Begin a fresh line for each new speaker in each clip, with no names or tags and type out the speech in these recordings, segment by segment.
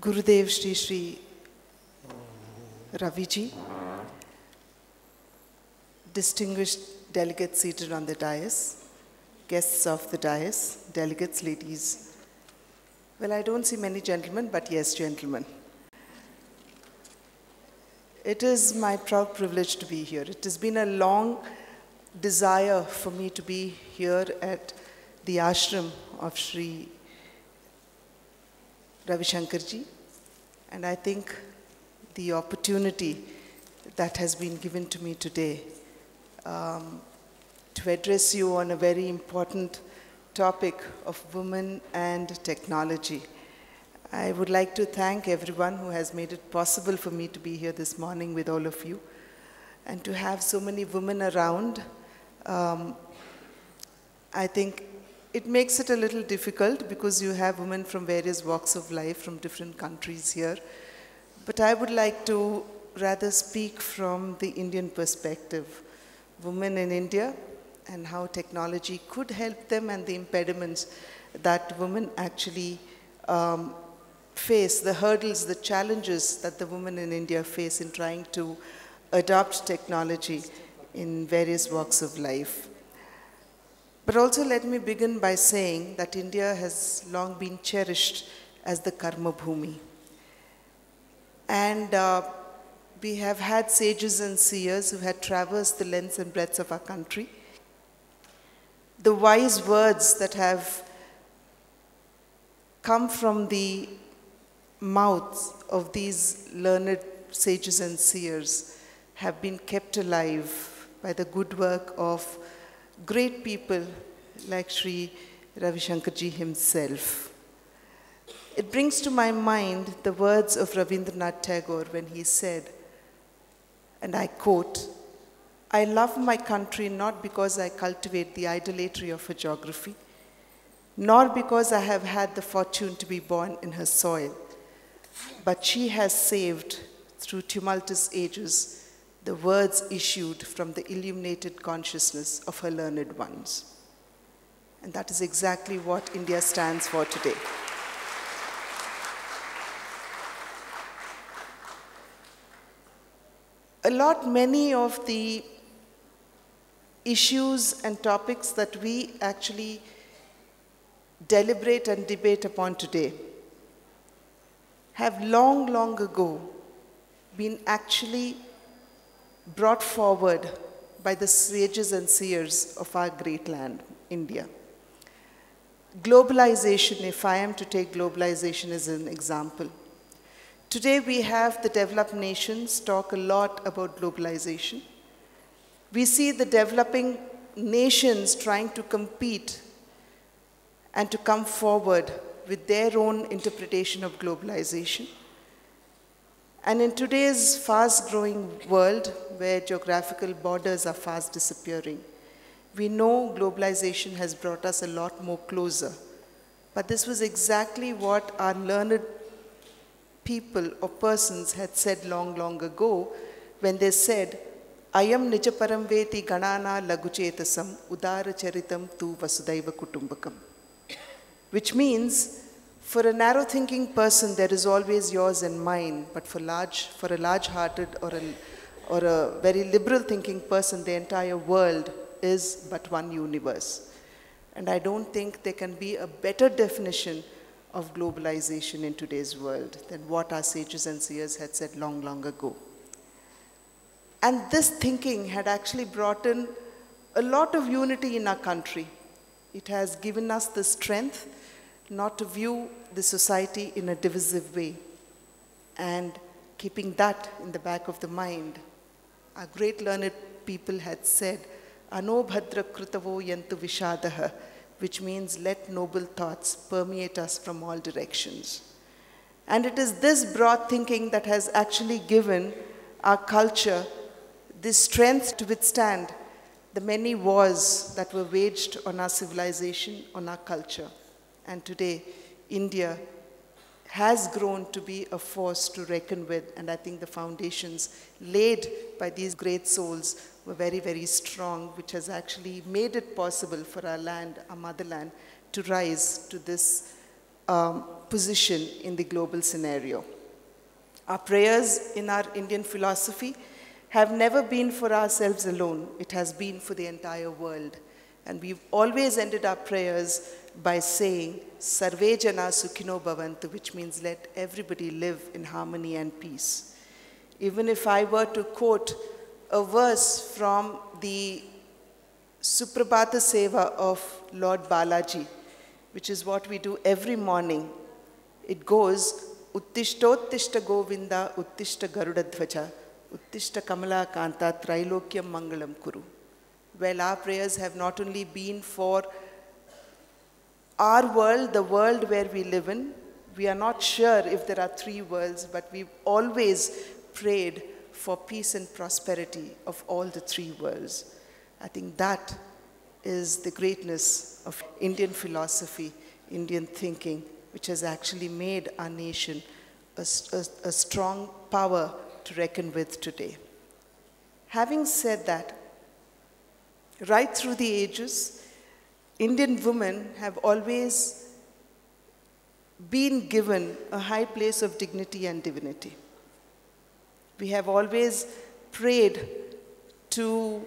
Gurudev Shri Raviji, distinguished delegates seated on the dais, guests of the dais, delegates, ladies. Well, I don't see many gentlemen, but yes, gentlemen. It is my proud privilege to be here. It has been a long desire for me to be here at the ashram of Sri Ravi Shankarji, and I think the opportunity that has been given to me today to address you on a very important topic of women and technology. I would like to thank everyone who has made it possible for me to be here this morning with all of you, and to have so many women around. I think it makes it a little difficult because you have women from various walks of life from different countries here. But I would like to rather speak from the Indian perspective. Women in India and how technology could help them, and the impediments that women actually face, the hurdles, the challenges that the women in India face in trying to adopt technology in various walks of life. But also let me begin by saying that India has long been cherished as the Karma Bhumi. And we have had sages and seers who had traversed the lengths and breadths of our country. The wise words that have come from the mouths of these learned sages and seers have been kept alive by the good work of great people like Sri Ravi Shankarji himself. It brings to my mind the words of Rabindranath Tagore when he said, and I quote, "I love my country not because I cultivate the idolatry of her geography, nor because I have had the fortune to be born in her soil, but she has saved, through tumultuous ages, the words issued from the illuminated consciousness of her learned ones." And that is exactly what India stands for today. Many of the issues and topics that we actually deliberate and debate upon today have long, long ago been actually brought forward by the sages and seers of our great land, India. Globalization, if I am to take globalization as an example. Today we have the developed nations talk a lot about globalization. We see the developing nations trying to compete and to come forward with their own interpretation of globalization. And in today's fast-growing world, where geographical borders are fast disappearing, we know globalization has brought us a lot more closer. But this was exactly what our learned people or persons had said long, long ago when they said, "Ayam nijaparam veti ganana laguchetasam udara charitam tu vasudaiva kutumbakam." Which means, for a narrow-thinking person, there is always yours and mine, but for a large-hearted or a very liberal-thinking person, the entire world is but one universe. And I don't think there can be a better definition of globalization in today's world than what our sages and seers had said long, long ago. And this thinking had actually brought in a lot of unity in our country. It has given us the strength not to view the society in a divisive way. And keeping that in the back of the mind, our great learned people had said, "Ano bhadra krutavo yantu vishadaha," which means let noble thoughts permeate us from all directions. And it is this broad thinking that has actually given our culture the strength to withstand the many wars that were waged on our civilization, on our culture. And today, India has grown to be a force to reckon with, and I think the foundations laid by these great souls were very, very strong, which has actually made it possible for our land, our motherland, to rise to this position in the global scenario. Our prayers in our Indian philosophy have never been for ourselves alone. It has been for the entire world. And we've always ended our prayers by saying, Sarve Jana Sukhino Bhavantu, which means let everybody live in harmony and peace. Even if I were to quote a verse from the Suprabhata Seva of Lord Balaji, which is what we do every morning, it goes, Uttishtottishta Govinda, Uttishta Garudadhvaja, Uttishta Kamala Kanta, Trailokyam Mangalam Kuru. Well, our prayers have not only been for our world, the world where we live in. We are not sure if there are three worlds, but we've always prayed for peace and prosperity of all the three worlds. I think that is the greatness of Indian philosophy, Indian thinking, which has actually made our nation a strong power to reckon with today. Having said that, right through the ages, Indian women have always been given a high place of dignity and divinity. We have always prayed to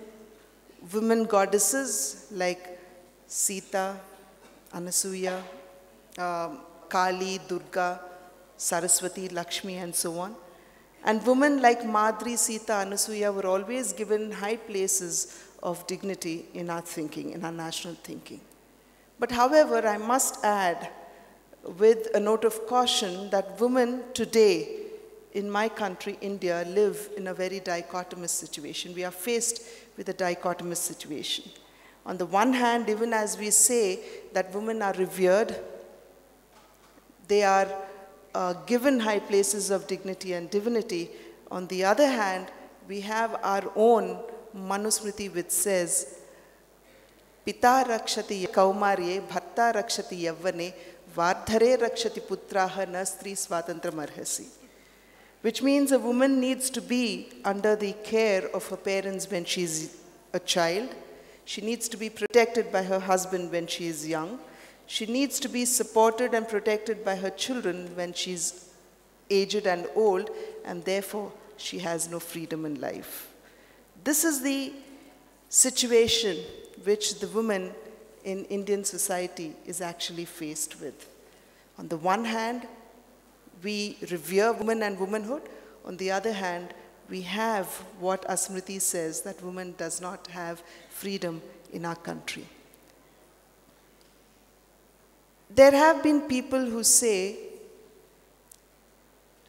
women goddesses like Sita, Anasuya, Kali, Durga, Saraswati, Lakshmi, and so on. And women like Madri, Sita, Anasuya were always given high places of dignity in our thinking, in our national thinking. But however, I must add, with a note of caution, that women today in my country, India, live in a very dichotomous situation. We are faced with a dichotomous situation. On the one hand, even as we say that women are revered, they are given high places of dignity and divinity. On the other hand, we have our own Manusmriti which says, Pita rakshati kaumarye, bhatta rakshati yavvane, vardhare rakshati putraha na stri swatantram arhasi. Which means a woman needs to be under the care of her parents when she's a child. She needs to be protected by her husband when she is young. She needs to be supported and protected by her children when she's aged and old, and therefore she has no freedom in life. This is the situation which the woman in Indian society is actually faced with. On the one hand, we revere women and womanhood. On the other hand, we have what Asmriti says, that woman does not have freedom in our country. There have been people who say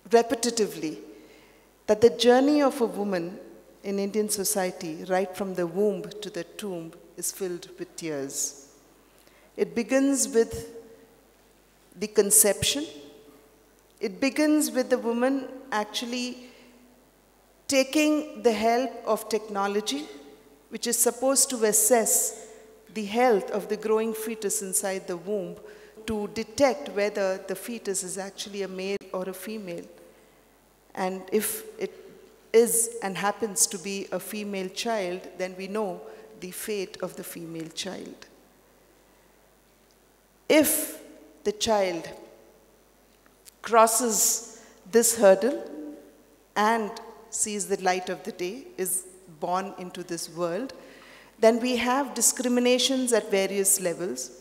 repetitively that the journey of a woman in Indian society, right from the womb to the tomb, is filled with tears. It begins with the conception. It begins with the woman actually taking the help of technology, which is supposed to assess the health of the growing fetus inside the womb to detect whether the fetus is actually a male or a female. And if it is and happens to be a female child, then we know the fate of the female child. If the child crosses this hurdle and sees the light of the day, is born into this world, then we have discriminations at various levels,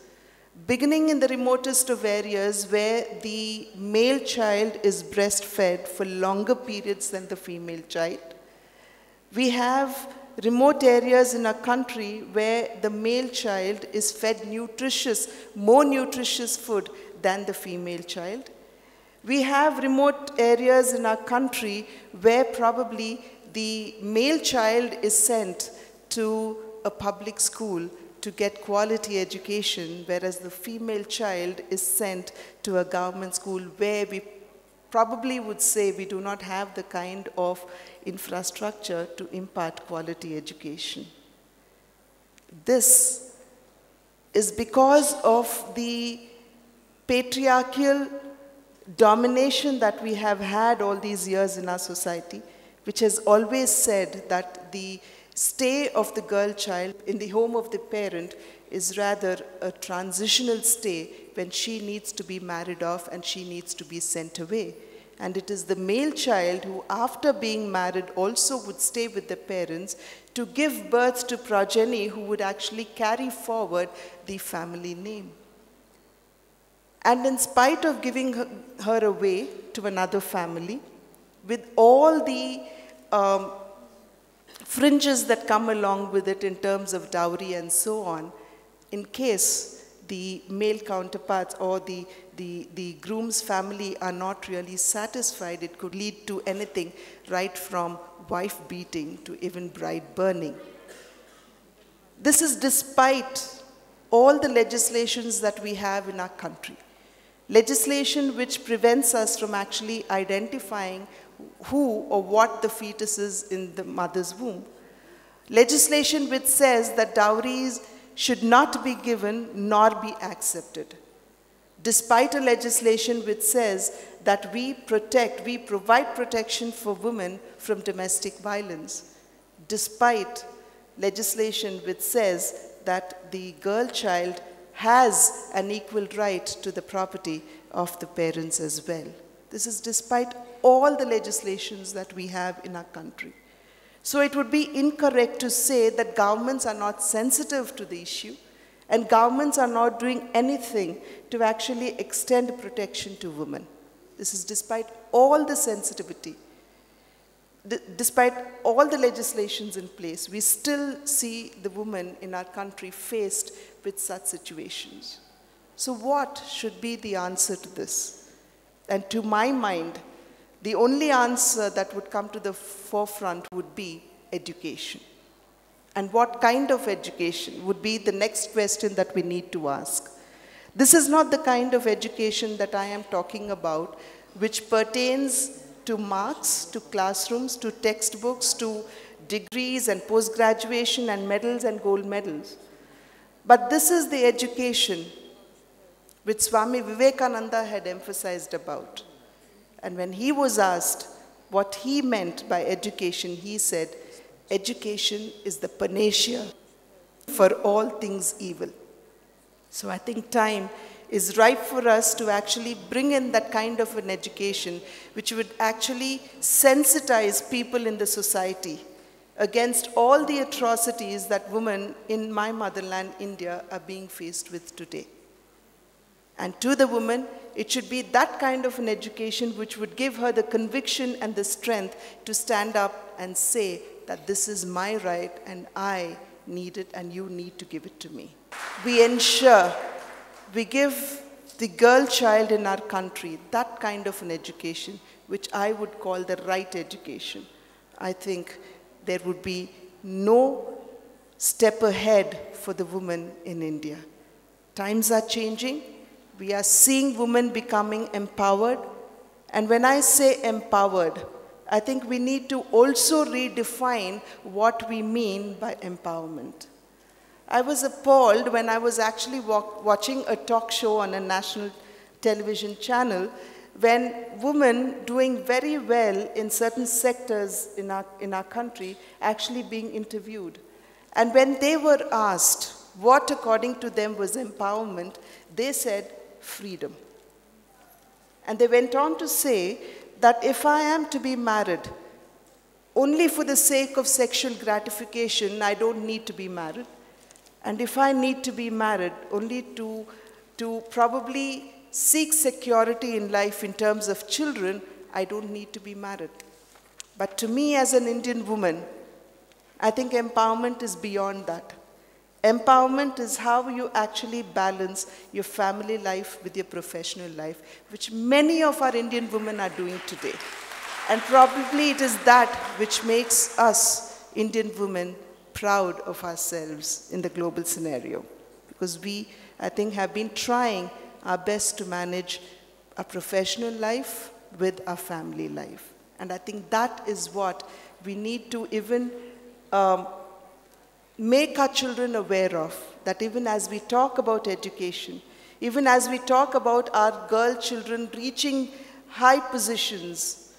beginning in the remotest of areas where the male child is breastfed for longer periods than the female child. We have remote areas in our country where the male child is fed more nutritious food than the female child. We have remote areas in our country where probably the male child is sent to a public school to get quality education, whereas the female child is sent to a government school where we probably would say we do not have the kind of infrastructure to impart quality education. This is because of the patriarchal domination that we have had all these years in our society, which has always said that the stay of the girl child in the home of the parent is rather a transitional stay when she needs to be married off and she needs to be sent away. And it is the male child who, after being married, also would stay with the parents to give birth to progeny who would actually carry forward the family name. And in spite of giving her away to another family, with all the fringes that come along with it in terms of dowry and so on, in case the male counterparts or the groom's family are not really satisfied, it could lead to anything right from wife beating to even bride burning. This is despite all the legislations that we have in our country. Legislation which prevents us from actually identifying who or what the fetus is in the mother's womb. Legislation which says that dowries should not be given nor be accepted. Despite a legislation which says that we provide protection for women from domestic violence. Despite legislation which says that the girl child has an equal right to the property of the parents as well. This is despite all the legislations that we have in our country. So it would be incorrect to say that governments are not sensitive to the issue and governments are not doing anything to actually extend protection to women. This is despite all the sensitivity. Despite all the legislations in place, we still see the women in our country faced with such situations. So what should be the answer to this? And to my mind, the only answer that would come to the forefront would be education. And what kind of education would be the next question that we need to ask. This is not the kind of education that I am talking about, which pertains to marks, to classrooms, to textbooks, to degrees and post-graduation and medals and gold medals. But this is the education which Swami Vivekananda had emphasized about. And when he was asked what he meant by education, he said, education is the panacea for all things evil. So I think time is ripe for us to actually bring in that kind of an education which would actually sensitize people in the society against all the atrocities that women in my motherland, India, are being faced with today. And to the woman, it should be that kind of an education which would give her the conviction and the strength to stand up and say that this is my right and I need it and you need to give it to me. We ensure we give the girl child in our country that kind of an education, which I would call the right education. I think there would be no step ahead for the woman in India. Times are changing. We are seeing women becoming empowered. And when I say empowered, I think we need to also redefine what we mean by empowerment. I was appalled when I was actually watching a talk show on a national television channel when women doing very well in certain sectors in our country actually being interviewed. And when they were asked what according to them was empowerment, they said freedom. And they went on to say that if I am to be married only for the sake of sexual gratification, I don't need to be married. And if I need to be married only to probably seek security in life in terms of children, I don't need to be married. But to me as an Indian woman, I think empowerment is beyond that. Empowerment is how you actually balance your family life with your professional life, which many of our Indian women are doing today. And probably it is that which makes us Indian women proud of ourselves in the global scenario. Because we, I think, have been trying our best to manage our professional life with our family life. And I think that is what we need to even make our children aware of, that even as we talk about education, even as we talk about our girl children reaching high positions,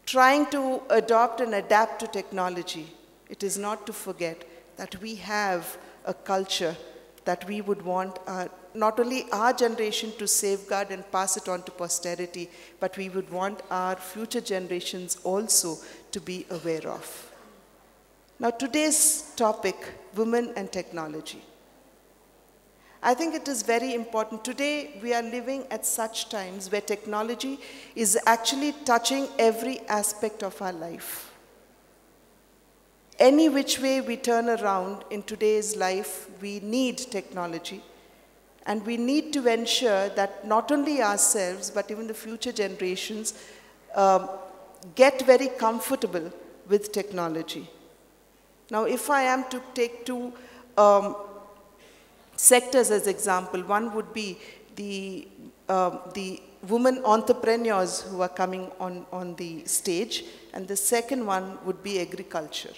trying to adopt and adapt to technology, It is not to forget that we have a culture that we would want not only our generation to safeguard and pass it on to posterity, but we would want our future generations also to be aware of. Now, today's topic, women and technology. I think it is very important. Today, we are living at such times where technology is actually touching every aspect of our life. Any which way we turn around in today's life, we need technology. And we need to ensure that not only ourselves, but even the future generations get very comfortable with technology. Now, if I am to take two sectors as example, one would be the women entrepreneurs who are coming on the stage, and the second one would be agriculture.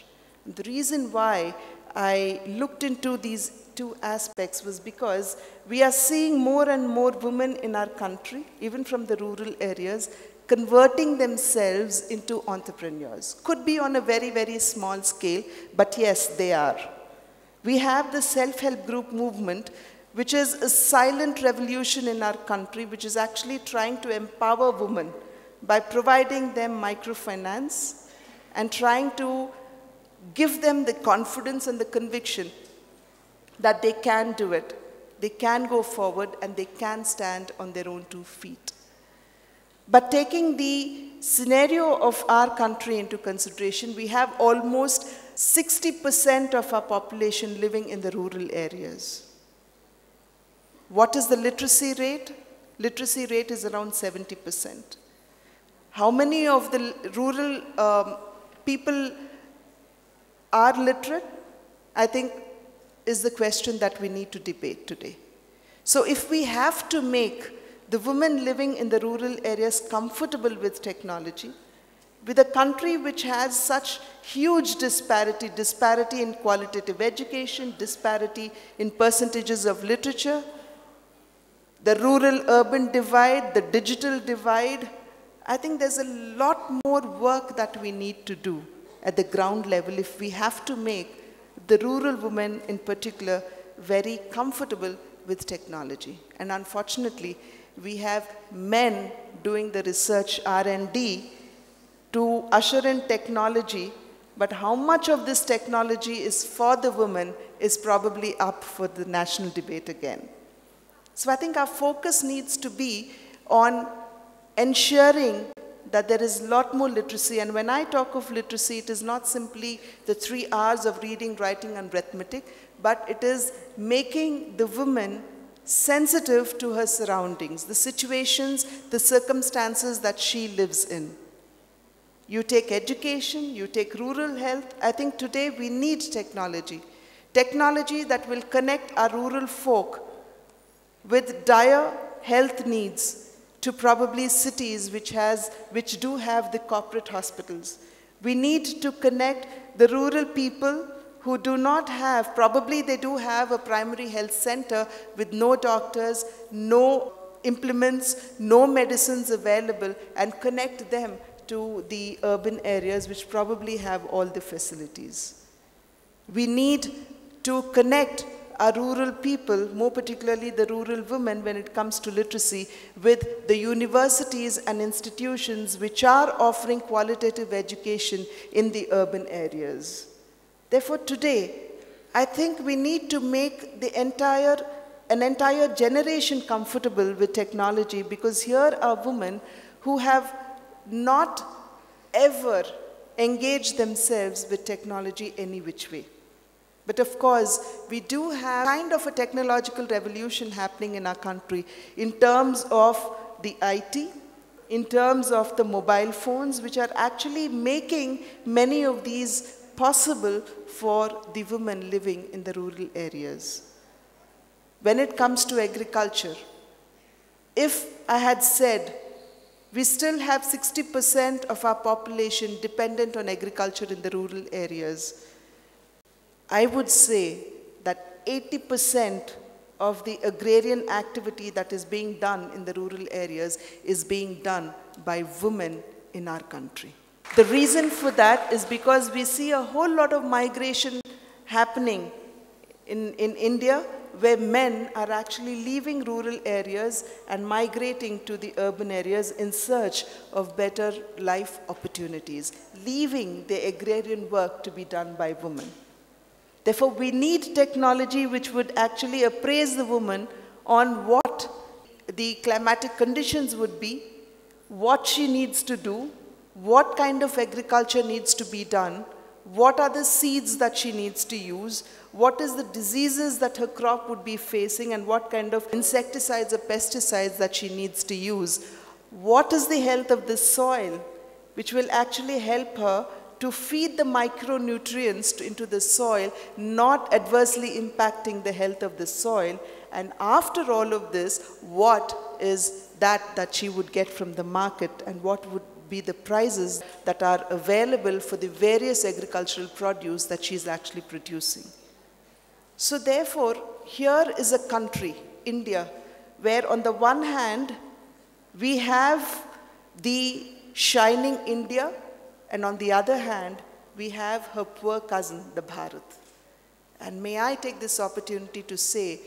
The reason why I looked into these two aspects was because we are seeing more and more women in our country, even from the rural areas, converting themselves into entrepreneurs. Could be on a very, very small scale, but yes, they are. We have the self-help group movement, which is a silent revolution in our country, which is actually trying to empower women by providing them microfinance and trying to give them the confidence and the conviction that they can do it, they can go forward, and they can stand on their own 2 feet. But taking the scenario of our country into consideration, we have almost 60% of our population living in the rural areas. What is the literacy rate? Literacy rate is around 70%. How many of the rural people are literate? I think is the question that we need to debate today. So if we have to make the women living in the rural areas comfortable with technology, with a country which has such huge disparity in qualitative education, disparity in percentages of literature, the rural-urban divide, the digital divide, I think there's a lot more work that we need to do at the ground level if we have to make the rural women in particular very comfortable with technology. And unfortunately, we have men doing the research R&D to usher in technology, but how much of this technology is for the women is probably up for the national debate again. So I think our focus needs to be on ensuring that there is a lot more literacy. And when I talk of literacy, it is not simply the 3 R's of reading, writing, and arithmetic, but it is making the woman sensitive to her surroundings, the situations, the circumstances that she lives in. You take education, you take rural health. I think today we need technology. Technology that will connect our rural folk with dire health needs to probably cities which do have the corporate hospitals. We need to connect the rural people who do not have, probably they do have a primary health center with no doctors, no implements, no medicines available, and connect them to the urban areas which probably have all the facilities. We need to connect our rural people, more particularly the rural women when it comes to literacy, with the universities and institutions which are offering qualitative education in the urban areas. Therefore, today, I think we need to make an entire generation comfortable with technology, because here are women who have not ever engaged themselves with technology any which way. But of course, we do have kind of a technological revolution happening in our country in terms of the IT, in terms of the mobile phones, which are actually making many of these possible for the women living in the rural areas. When it comes to agriculture, if I had said we still have 60% of our population dependent on agriculture in the rural areas, I would say that 80% of the agrarian activity that is being done in the rural areas is being done by women in our country. The reason for that is because we see a whole lot of migration happening in India, where men are actually leaving rural areas and migrating to the urban areas in search of better life opportunities, leaving the agrarian work to be done by women. Therefore, we need technology which would actually appraise the woman on what the climatic conditions would be, what she needs to do, what kind of agriculture needs to be done, what are the seeds that she needs to use, what is the diseases that her crop would be facing, and what kind of insecticides or pesticides that she needs to use. What is the health of the soil, which will actually help her to feed the micronutrients into the soil, not adversely impacting the health of the soil. And after all of this, what is that she would get from the market, and what would be the prices that are available for the various agricultural produce that she's actually producing. So therefore, here is a country, India, where on the one hand, we have the shining India, and on the other hand, we have her poor cousin, the Bharat. And may I take this opportunity to say,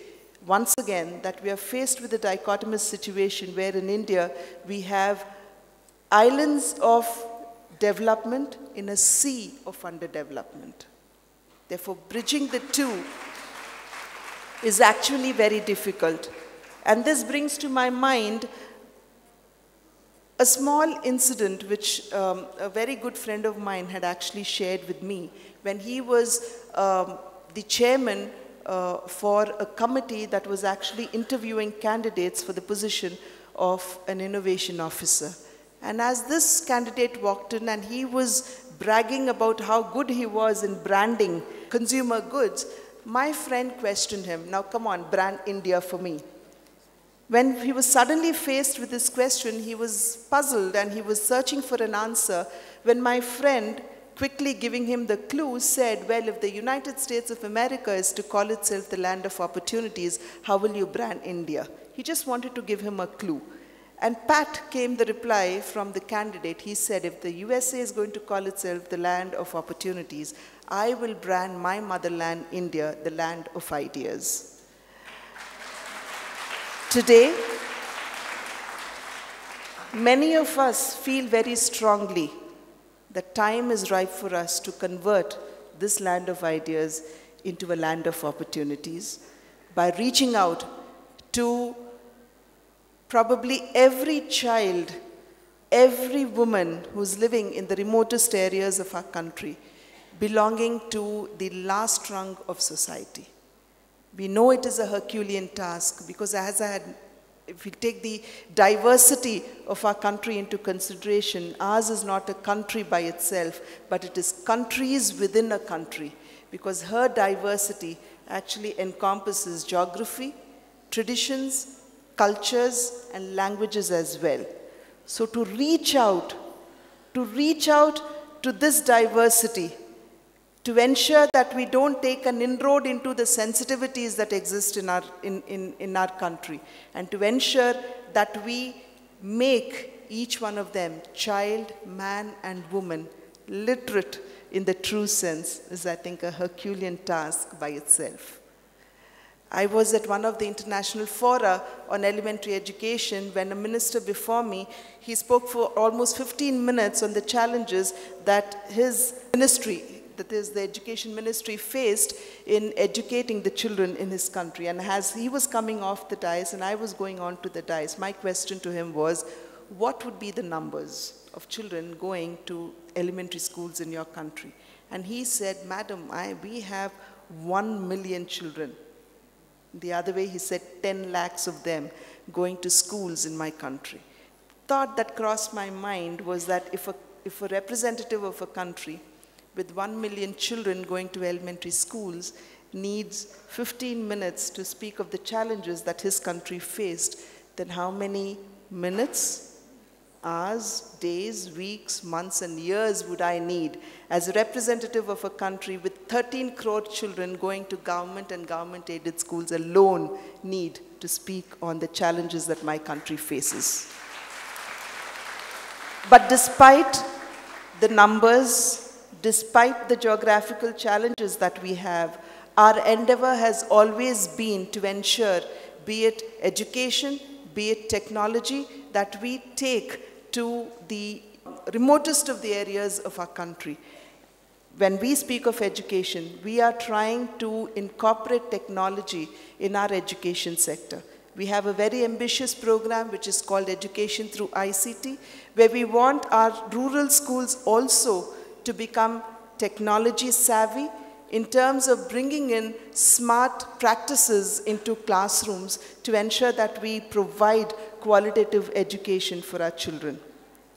once again, that we are faced with a dichotomous situation where in India, we have islands of development in a sea of underdevelopment. Therefore, bridging the two is actually very difficult. And this brings to my mind a small incident which a very good friend of mine had actually shared with me when he was the chairman for a committee that was actually interviewing candidates for the position of an innovation officer. And as this candidate walked in and he was bragging about how good he was in branding consumer goods, my friend questioned him, now come on, brand India for me. When he was suddenly faced with this question, he was puzzled and he was searching for an answer when my friend, quickly giving him the clue, said, well, if the United States of America is to call itself the land of opportunities, how will you brand India? He just wanted to give him a clue. And pat came the reply from the candidate. He said, if the USA is going to call itself the land of opportunities, I will brand my motherland, India, the land of ideas. Today, many of us feel very strongly that time is ripe for us to convert this land of ideas into a land of opportunities by reaching out to probably every child, every woman who's living in the remotest areas of our country, belonging to the last rung of society. We know it is a Herculean task because if we take the diversity of our country into consideration, ours is not a country by itself, but it is countries within a country, because her diversity actually encompasses geography, traditions, cultures, and languages as well. So to reach out to this diversity, to ensure that we don't take an inroad into the sensitivities that exist in our country, and to ensure that we make each one of them, child, man, and woman, literate in the true sense, is, I think, a Herculean task by itself. I was at one of the international fora on elementary education when a minister before me, he spoke for almost 15 minutes on the challenges that his ministry, that is the education ministry, faced in educating the children in his country. And as he was coming off the dais and I was going on to the dais, my question to him was, what would be the numbers of children going to elementary schools in your country? And he said, Madam, we have 1 million children. The other way, he said 10 lakhs of them going to schools in my country. Thought that crossed my mind was that if a representative of a country with 1 million children going to elementary schools needs 15 minutes to speak of the challenges that his country faced, then how many minutes, hours, days, weeks, months, and years would I need as a representative of a country with 13 crore children going to government and government-aided schools alone need to speak on the challenges that my country faces? But despite the numbers, despite the geographical challenges that we have, our endeavor has always been to ensure, be it education, be it technology, that we take to the remotest of the areas of our country. When we speak of education, we are trying to incorporate technology in our education sector. We have a very ambitious program which is called Education through ICT, where we want our rural schools also to become technology savvy in terms of bringing in smart practices into classrooms to ensure that we provide qualitative education for our children.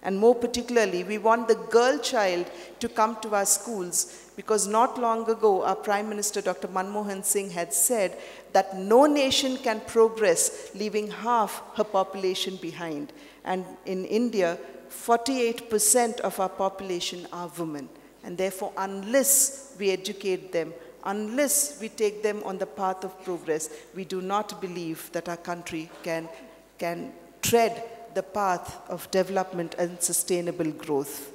And more particularly, we want the girl child to come to our schools, because not long ago, our Prime Minister, Dr. Manmohan Singh, had said that no nation can progress leaving half her population behind. And in India, 48% of our population are women. And therefore, unless we educate them, unless we take them on the path of progress, we do not believe that our country can tread the path of development and sustainable growth.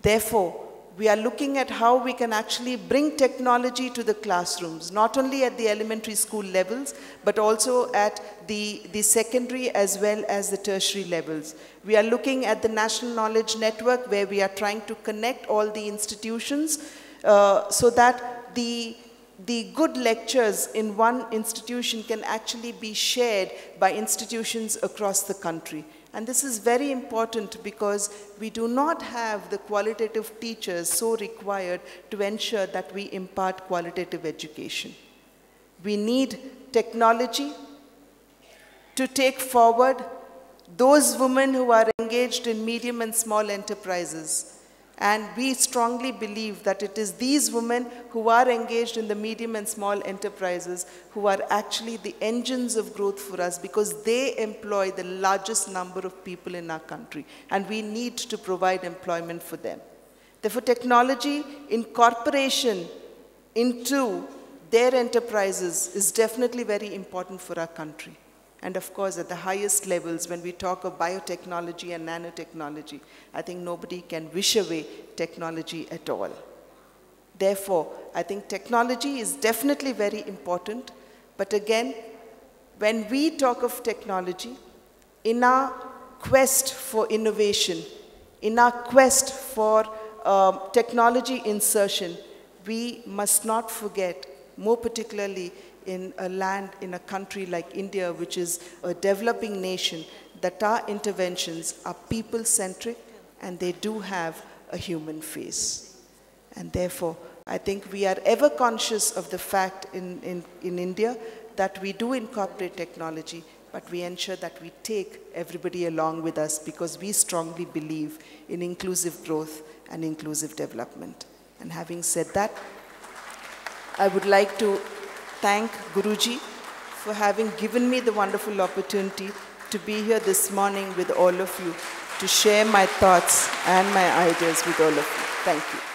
Therefore, we are looking at how we can actually bring technology to the classrooms, not only at the elementary school levels, but also at the secondary as well as the tertiary levels. We are looking at the National Knowledge Network, where we are trying to connect all the institutions so that the good lectures in one institution can actually be shared by institutions across the country. And this is very important because we do not have the qualitative teachers so required to ensure that we impart qualitative education. We need technology to take forward those women who are engaged in medium and small enterprises. And we strongly believe that it is these women who are engaged in the medium and small enterprises who are actually the engines of growth for us, because they employ the largest number of people in our country, and we need to provide employment for them. Therefore, technology incorporation into their enterprises is definitely very important for our country. And of course, at the highest levels, when we talk of biotechnology and nanotechnology, I think nobody can wish away technology at all. Therefore, I think technology is definitely very important. But again, when we talk of technology, in our quest for innovation, in our quest for technology insertion, we must not forget, more particularly in a land, in a country like India, which is a developing nation, that our interventions are people-centric and they do have a human face. And therefore, I think we are ever conscious of the fact in India that we do incorporate technology, but we ensure that we take everybody along with us, because we strongly believe in inclusive growth and inclusive development. And having said that, I would like to thank Guruji for having given me the wonderful opportunity to be here this morning with all of you, to share my thoughts and my ideas with all of you. Thank you.